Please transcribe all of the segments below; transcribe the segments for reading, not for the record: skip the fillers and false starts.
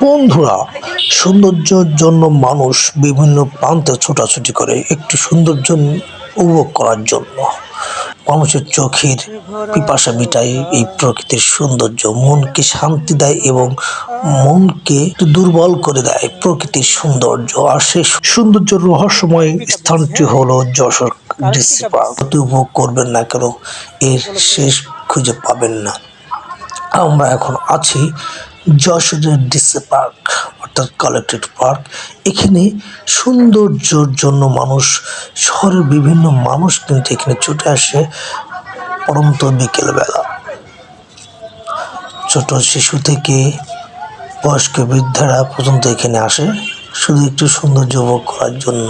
বন্ধুরা, সৌন্দর্যের জন্য মানুষ বিভিন্ন প্রান্তে ছোটাছুটি করে একটি সৌন্দর্য উপভোগ করার জন্য। মানুষের চোখের পিপাসা মেটায় এই প্রকৃতির সৌন্দর্য, মনকে শান্তি দেয় এবং মনকে দুর্বল করে দেয় প্রকৃতির সৌন্দর্য। আর সেই সৌন্দর্যের রহস্যময় স্থানটি হলো যশোর ডিসি পার্ক। উপভোগ করবেন না কেন, এর শেষ খুঁজে পাবেন না। আমরা এখন আছি যশোরের ডিসি পার্ক, অর্থাৎ কালেক্টেড পার্ক। এখানে সৌন্দর্যের জন্য মানুষ, শহরের বিভিন্ন মানুষ কিন্তু এখানে ছুটে আসে পরন্ত বিকেলবেলা। ছোট শিশু থেকে বয়স্ক বৃদ্ধারা পর্যন্ত এখানে আসে শুধু একটু সৌন্দর্য উপভোগ করার জন্য।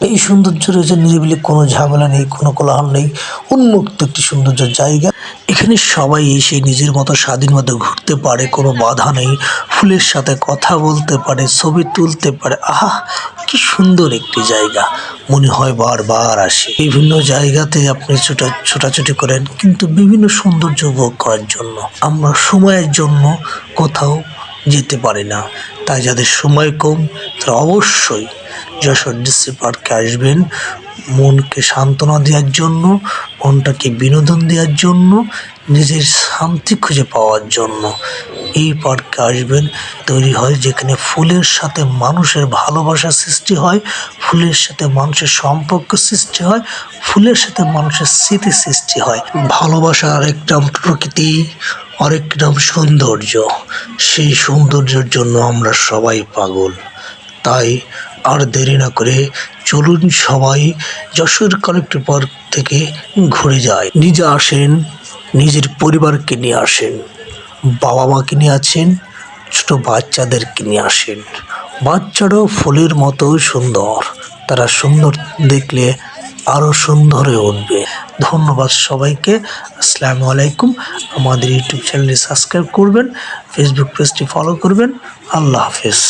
এই সৌন্দর্য রয়েছে নিরিবিলি, কোনো ঝামেলা নেই, কোনো কোলাহল নেই, উন্মুক্ত একটি সৌন্দর্য জায়গা। এখানে সবাই এসে নিজের মতো স্বাধীনভাবে ঘুরতে পারে, কোনো বাধা নেই। ফুলের সাথে কথা বলতে পারে, ছবি তুলতে পারে। আহা, কি সুন্দর একটি জায়গা, মনে হয় বারবার আসে। বিভিন্ন জায়গাতে আপনি ছোটাছুটি করেন, কিন্তু বিভিন্ন সৌন্দর্য উপভোগ করার জন্য। আমরা সময়ের জন্য কোথাও যেতে পারি না, তাই যাদের সময় কম তারা অবশ্যই যশোর ডিসি পার্কে আসবেন মনকে সান্ত্বনা দেওয়ার জন্য, মনটাকে বিনোদন দেওয়ার জন্য, নিজের শান্তি খুঁজে পাওয়ার জন্য। এই পার্কে আসবেন, তৈরি হয় যেখানে ফুলের সাথে মানুষের ভালোবাসা সৃষ্টি হয়, ফুলের সাথে মানুষের সম্পর্ক সৃষ্টি হয়, ফুলের সাথে মানুষের স্মৃতি সৃষ্টি হয়। ভালোবাসা আরেক নাম প্রকৃতি, আরেক নাম সৌন্দর্য। সেই সৌন্দর্যের জন্য আমরা সবাই পাগল। তাই আর দেরি না করে চলুন সবাই যশোর কালেক্টেড পার্ক থেকে ঘুরে যায়। নিজে আসেন, নিজের পরিবারকে নিয়ে আসেন, বাবা মাকে নিয়ে আসেন, ছোট বাচ্চাদেরকে নিয়ে আসেন। বাচ্চারাও ফুলের মতো সুন্দর, তারা সুন্দর দেখলে আরও সুন্দর হয়ে উঠবে। ধন্যবাদ সবাইকে। আসসালামু আলাইকুম। আমাদের ইউটিউব চ্যানেলটি সাবস্ক্রাইব করবেন, ফেসবুক পেজটি ফলো করবেন। আল্লাহ হাফেজ।